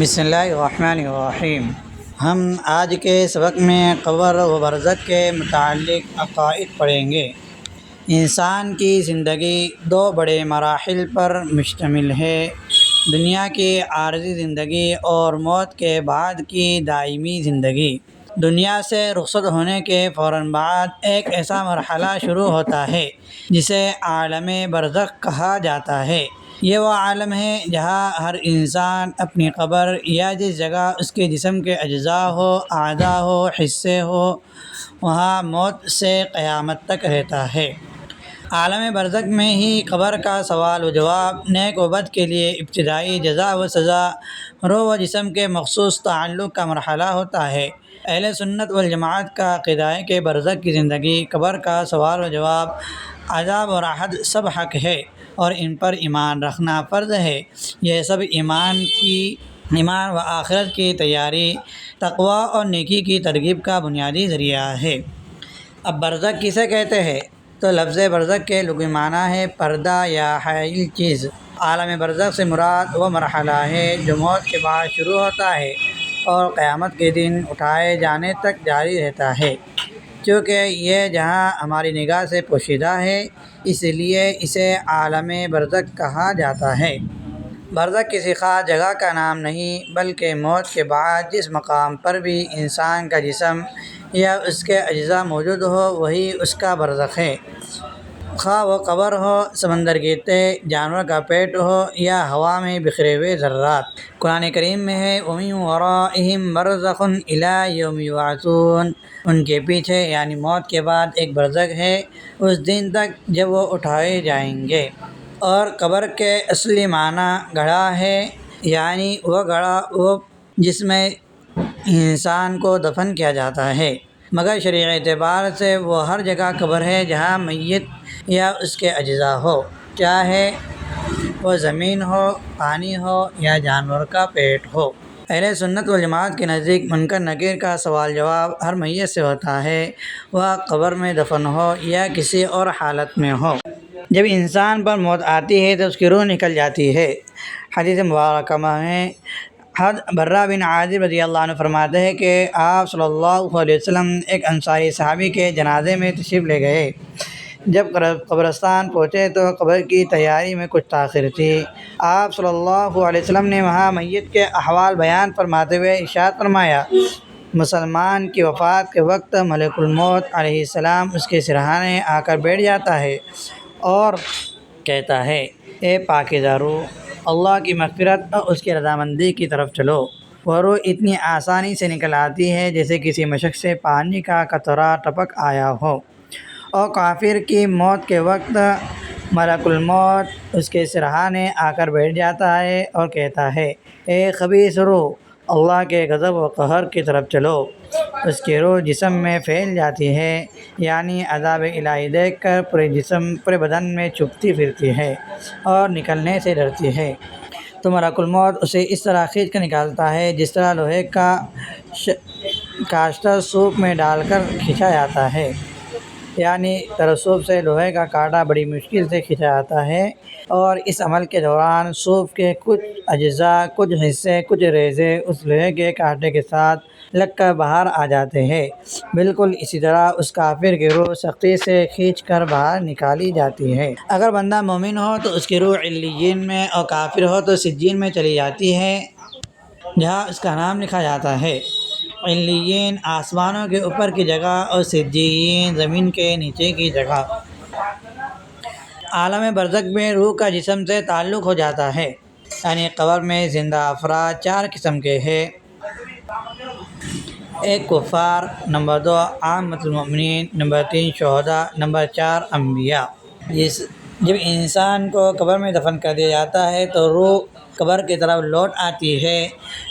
بسم اللہ الرحمن الرحیم۔ ہم آج کے سبق میں قبر و برزخ کے متعلق عقائد پڑھیں گے۔ انسان کی زندگی دو بڑے مراحل پر مشتمل ہے، دنیا کی عارضی زندگی اور موت کے بعد کی دائمی زندگی۔ دنیا سے رخصت ہونے کے فوراً بعد ایک ایسا مرحلہ شروع ہوتا ہے جسے عالم برزخ کہا جاتا ہے۔ یہ وہ عالم ہے جہاں ہر انسان اپنی قبر یا جس جگہ اس کے جسم کے اجزاء ہو، اعضاء ہو، حصے ہو، وہاں موت سے قیامت تک رہتا ہے۔ عالم برزخ میں ہی قبر کا سوال و جواب، نیک و بد کے لیے ابتدائی جزا و سزا، روح و جسم کے مخصوص تعلق کا مرحلہ ہوتا ہے۔ اہل سنت والجماعت کا عقیدہ ہے کہ برزخ کی زندگی، قبر کا سوال و جواب، عذاب و راحت سب حق ہے اور ان پر ایمان رکھنا فرض ہے۔ یہ سب ایمان و آخرت کی تیاری، تقوی اور نیکی کی ترغیب کا بنیادی ذریعہ ہے۔ اب برزخ کسے کہتے ہیں؟ تو لفظ برزخ کے لغوی معنی ہے پردہ یا حائل چیز۔ عالم برزخ سے مراد وہ مرحلہ ہے جو موت کے بعد شروع ہوتا ہے اور قیامت کے دن اٹھائے جانے تک جاری رہتا ہے۔ چونکہ یہ جہاں ہماری نگاہ سے پوشیدہ ہے، اس لیے اسے عالم برزخ کہا جاتا ہے۔ برزخ کسی خاص جگہ کا نام نہیں، بلکہ موت کے بعد جس مقام پر بھی انسان کا جسم یا اس کے اجزاء موجود ہو، وہی اس کا برزخ ہے۔ خواہ وہ قبر ہو، سمندر کی تہ، جانور کا پیٹ ہو یا ہوا میں بکھرے ہوئے ذرات۔ قرآن کریم میں ہے وَمِن وَرَائِهِم بَرْزَخٌ إِلَىٰ يَوْمِ يُبْعَثُونَ، ان کے پیچھے یعنی موت کے بعد ایک برزخ ہے اس دن تک جب وہ اٹھائے جائیں گے۔ اور قبر کے اصلی معنی گڑھا ہے، یعنی وہ گڑھا جس میں انسان کو دفن کیا جاتا ہے، مگر شرعی اعتبار سے وہ ہر جگہ قبر ہے جہاں میت یا اس کے اجزاء ہو، چاہے وہ زمین ہو، پانی ہو یا جانور کا پیٹ ہو۔ اہل سنت والجماعت کے نزدیک منکر نکیر کا سوال جواب ہر میت سے ہوتا ہے، وہ قبر میں دفن ہو یا کسی اور حالت میں ہو۔ جب انسان پر موت آتی ہے تو اس کی روح نکل جاتی ہے۔ حدیث مبارکہ میں برہ بن عازب رضی اللہ عنہ فرماتے ہیں کہ آپ صلی اللہ علیہ وسلم ایک انصاری صحابی کے جنازے میں تشریف لے گئے۔ جب قبرستان پہنچے تو قبر کی تیاری میں کچھ تاخیر تھی۔ آپ صلی اللہ علیہ وسلم نے وہاں میت کے احوال بیان فرماتے ہوئے ارشاد فرمایا، مسلمان کی وفات کے وقت ملک الموت علیہ السلام اس کے سرہانے آ کر بیٹھ جاتا ہے اور کہتا ہے، اے پاکیزہ روح، اللہ کی مغفرت اور اس کی رضامندی کی طرف چلو۔ وہ روح اتنی آسانی سے نکل آتی ہے جیسے کسی مشک سے پانی کا قطرہ ٹپک آیا ہو۔ اور کافر کی موت کے وقت ملک الموت اس کے سرہانے آ کر بیٹھ جاتا ہے اور کہتا ہے، اے خبیث روح، اللہ کے غضب و قہر کی طرف چلو۔ اس کی روح جسم میں پھیل جاتی ہے، یعنی عذاب الہی دیکھ کر پورے بدن میں چبھتی پھرتی ہے اور نکلنے سے ڈرتی ہے۔ تو ملک الموت اسے اس طرح کھینچ کر نکالتا ہے جس طرح لوہے کا کاشتہ سوپ میں ڈال کر کھینچا جاتا ہے، یعنی ترسوب سے لوہے کا کانٹا بڑی مشکل سے کھینچا جاتا ہے، اور اس عمل کے دوران سوپ کے کچھ اجزاء، کچھ حصے، کچھ ریزے اس لوہے کے کانٹے کے ساتھ لگ کر باہر آ جاتے ہیں۔ بالکل اسی طرح اس کافر کی روح سختی سے کھینچ کر باہر نکالی جاتی ہے۔ اگر بندہ مومن ہو تو اس کی روح علیین میں اور کافر ہو تو سجین میں چلی جاتی ہے، جہاں اس کا نام لکھا جاتا ہے۔ علیین آسمانوں کے اوپر کی جگہ اور سجین زمین کے نیچے کی جگہ۔ عالم برزخ میں روح کا جسم سے تعلق ہو جاتا ہے، یعنی قبر میں زندہ افراد چار قسم کے ہیں: ایک کفار، نمبر دو عامۃ المؤمنین، نمبر تین شہداء، نمبر چار انبیاء۔ جب انسان کو قبر میں دفن کر دیا جاتا ہے تو روح قبر کی طرف لوٹ آتی ہے،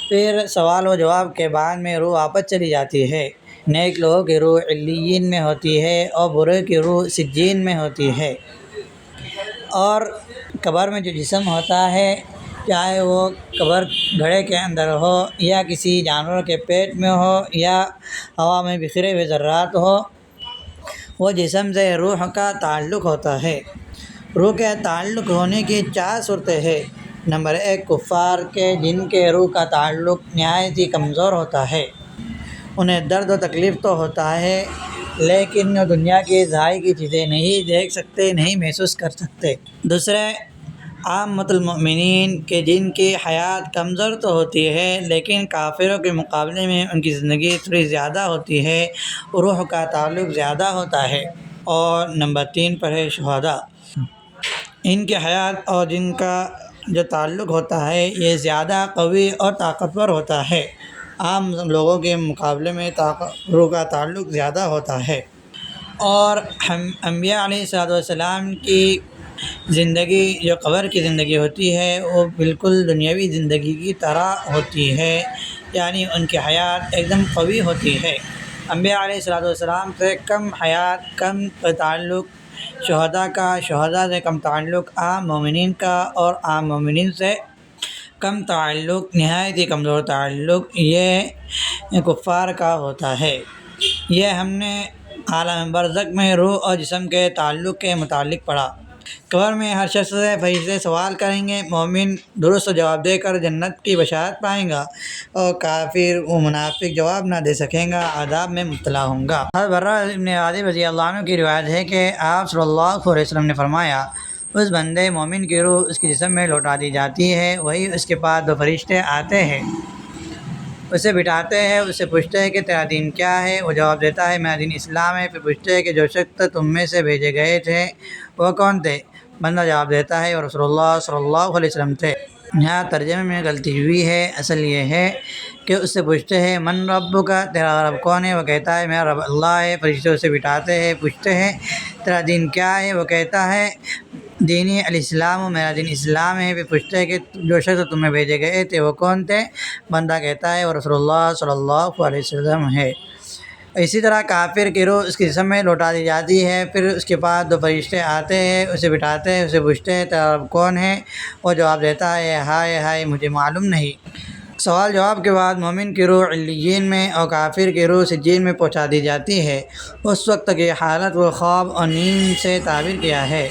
پھر سوال و جواب کے بعد میں روح واپس چلی جاتی ہے۔ نیک لوگوں کی روح علیین میں ہوتی ہے اور برے کی روح سجین میں ہوتی ہے۔ اور قبر میں جو جسم ہوتا ہے، چاہے وہ قبر گڑھے کے اندر ہو یا کسی جانور کے پیٹ میں ہو یا ہوا میں بکھرے ہوئے ذرات ہو، وہ جسم سے روح کا تعلق ہوتا ہے۔ روح کے تعلق ہونے کی چار صورتیں ہیں: نمبر 1، کفار کے جن کے روح کا تعلق نہایت ہی کمزور ہوتا ہے، انہیں درد و تکلیف تو ہوتا ہے لیکن وہ دنیا کی ظاہر کی چیزیں نہیں دیکھ سکتے، نہیں محسوس کر سکتے۔ دوسرے، عامۃ المؤمنین کے جن کی حیات کمزور تو ہوتی ہے لیکن کافروں کے مقابلے میں ان کی زندگی تھوڑی زیادہ ہوتی ہے، روح کا تعلق زیادہ ہوتا ہے۔ اور نمبر 3 پر ہے شہداء، ان کی حیات اور جن کا جو تعلق ہوتا ہے یہ زیادہ قوی اور طاقتور ہوتا ہے، عام لوگوں کے مقابلے میں روح کا تعلق زیادہ ہوتا ہے۔ اور انبیاء علیہ الصلوۃ والسلام کی زندگی جو قبر کی زندگی ہوتی ہے وہ بالکل دنیاوی زندگی کی طرح ہوتی ہے، یعنی ان کی حیات ایک دم قوی ہوتی ہے۔ انبیاء علیہ الصلوۃ والسلام سے کم حیات، کم تعلق شہداء کا، شہداء سے کم تعلق عام مومنین کا، اور عام مومنین سے کم تعلق، نہایت ہی کمزور تعلق یہ کفار کا ہوتا ہے۔ یہ ہم نے عالم برزخ میں روح اور جسم کے تعلق کے متعلق پڑھا۔ قبر میں ہر شخص سے فرشتے سوال کریں گے، مومن درست جواب دے کر جنت کی بشارت پائیں گا اور کافر و منافق جواب نہ دے سکیں گا، عذاب میں مبتلا ہوں گا۔ حضرت برہ ابن عازب رضی اللہ عنہ کی روایت ہے کہ آپ صلی اللہ علیہ وسلم نے فرمایا، اس بندے مومن کی روح اس کے جسم میں لوٹا دی جاتی ہے، وہی اس کے پاس 2 فرشتے آتے ہیں، اسے بٹھاتے ہیں، اس سے پوچھتے ہیں کہ تیرا دین کیا ہے؟ وہ جواب دیتا ہے میرا دین اسلام ہے۔ پھر پوچھتے ہیں کہ جو شخص تم میں سے بھیجے گئے تھے وہ کون تھے؟ بندہ جواب دیتا ہے وہ رسول اللہ صلی اللہ علیہ وسلم تھے۔ یہاں ترجمے میں غلطی ہوئی ہے، اصل یہ ہے کہ اس سے پوچھتے ہیں من ربک، تیرا رب کون ہے؟ وہ کہتا ہے میرا رب اللہ ہے۔ فرشتے اسے بٹھاتے ہیں، پوچھتے ہیں تیرا دین کیا ہے؟ وہ کہتا ہے دینی الاسلام، میرا دین اسلام ہے۔ پھر پوچھتے ہیں کہ جو شخص تمہیں بھیجے گئے تھے وہ کون تھے؟ بندہ کہتا ہے وہ رسول اللہ صلی اللہ علیہ وسلم ہے۔ اسی طرح کافر کی روح اس کے جسم میں لوٹا دی جاتی ہے، پھر اس کے پاس 2 فرشتے آتے ہیں، اسے بٹھاتے ہیں، اسے پوچھتے ہیں تیرا رب کون ہے؟ وہ جواب دیتا ہے ہائے ہائے مجھے معلوم نہیں۔ سوال جواب کے بعد مومن کی روح علیین میں اور کافر کی روح سجین میں پہنچا دی جاتی ہے۔ اس وقت کی حالت وہ خواب اور نیند سے تعبیر کیا ہے۔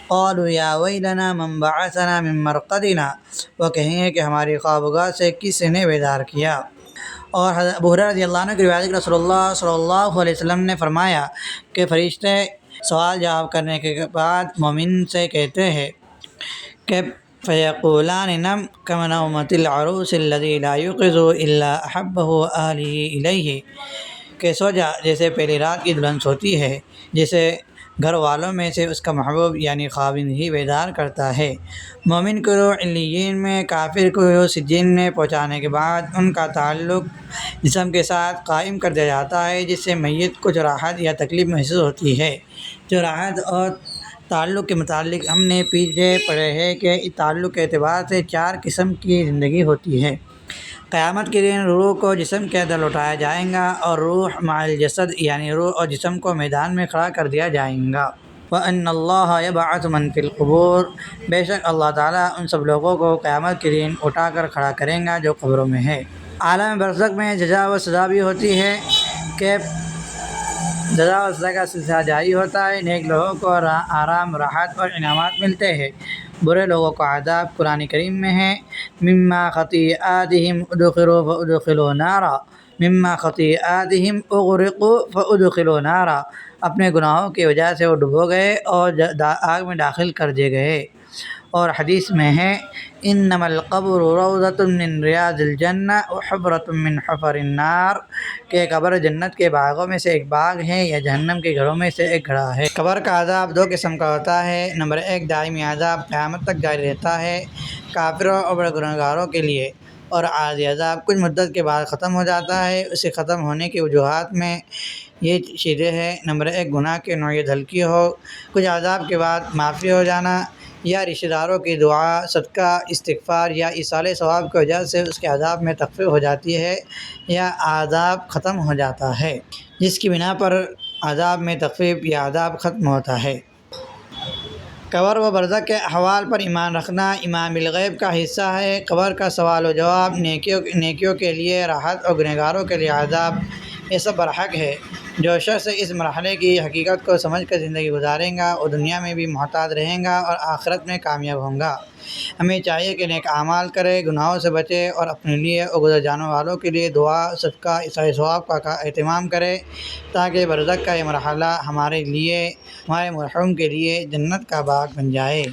قالوا یا ویلنا من بعثنا من مرقدنا، وہ کہیں گے کہ ہماری خوابگاہ سے کس نے بیدار کیا۔ اور حضرت ابو ہریرہ رضی اللہ عنہ کی روایت ہے کہ رسول اللہ صلی اللہ علیہ وسلم نے فرمایا کہ فرشتے سوال جواب کرنے کے بعد مومن سے کہتے ہیں کہ فیقولان نم کما نومۃ العروس الذی لا یوقظ الا احبہ اہلہ الیہ، کہ سو جا جیسے پہلی رات کی دلہن سوتی ہے، جسے گھر والوں میں سے اس کا محبوب یعنی خاوند ہی بیدار کرتا ہے۔ مومن کو روح علیین میں، کافر کو روح سجین میں پہنچانے کے بعد ان کا تعلق جسم کے ساتھ قائم کر دیا جاتا ہے، جس سے میت کو جو راحت یا تکلیف محسوس ہوتی ہے۔ جو راحت اور تعلق کے متعلق ہم نے پیچھے پڑھے ہیں کہ تعلق کے اعتبار سے 4 قسم کی زندگی ہوتی ہے۔ قیامت کے دن روح کو جسم کے اندر لوٹایا جائے گا اور روح مع الجسد یعنی روح اور جسم کو میدان میں کھڑا کر دیا جائے گا۔ وَأَنَّ اللَّهَ يَبْعَثُ مَن فِي الْقُبُورِ، بے شک اللہ تعالیٰ ان سب لوگوں کو قیامت کے دن اٹھا کر کھڑا کرے گا جو قبروں میں ہے۔ عالم برزخ میں جزا و سزا بھی ہوتی ہے کہ جزا و سزا کا سلسلہ جاری ہوتا ہے۔ نیک لوگوں کو آرام، راحت اور انعامات ملتے ہیں، برے لوگوں کو عذاب۔ قرآن کریم میں ہے مما خطیئاتہم ادخلوا فادخلوا نارا، مما خطیئاتہم اغرقوا فادخلوا نارا، اپنے گناہوں کی وجہ سے وہ ڈبو گئے اور آگ میں داخل کر دیے گئے۔ اور حدیث میں ہے انما القبر روضۃ من ریاض الجنہ وحفرۃ من حفر النار، کہ قبر جنت کے باغوں میں سے ایک باغ ہے یا جہنم کے گھروں میں سے ایک گڑھا ہے۔ قبر کا عذاب 2 قسم کا ہوتا ہے۔ نمبر 1 دائمی عذاب، قیامت تک جاری رہتا ہے کافروں اور بڑے گنہگاروں کے لیے، اور عارضی عذاب کچھ مدت کے بعد ختم ہو جاتا ہے۔ اسے ختم ہونے کی وجوہات میں یہ چیزیں ہیں، نمبر 1 گناہ کی نوعیت ہلکی ہو، کچھ عذاب کے بعد معافی ہو جانا، یا رشتہ داروں کی دعا، صدقہ، استغفار یا ایصال ثواب کی وجہ سے اس کے عذاب میں تخفیف ہو جاتی ہے یا عذاب ختم ہو جاتا ہے، جس کی بنا پر عذاب میں تخفیف یا عذاب ختم ہوتا ہے۔ قبر و برزخ کے احوال پر ایمان رکھنا ایمان بالغیب کا حصہ ہے۔ قبر کا سوال و جواب، نیکیوں کے لیے راحت اور گنہگاروں کے لیے عذاب، یہ سب برحق ہے۔ جو شخص اس مرحلے کی حقیقت کو سمجھ کر زندگی گزارے گا وہ دنیا میں بھی محتاط رہے گا اور آخرت میں کامیاب ہوں گا۔ ہمیں چاہیے کہ نیک اعمال کرے، گناہوں سے بچے اور اپنے لیے اور گزر جانے والوں کے لیے دعا، صدقہ، اظہار ثواب کا اہتمام کرے، تاکہ برزخ کا یہ مرحلہ ہمارے لیے، ہمارے مرحوم کے لیے جنت کا باغ بن جائے۔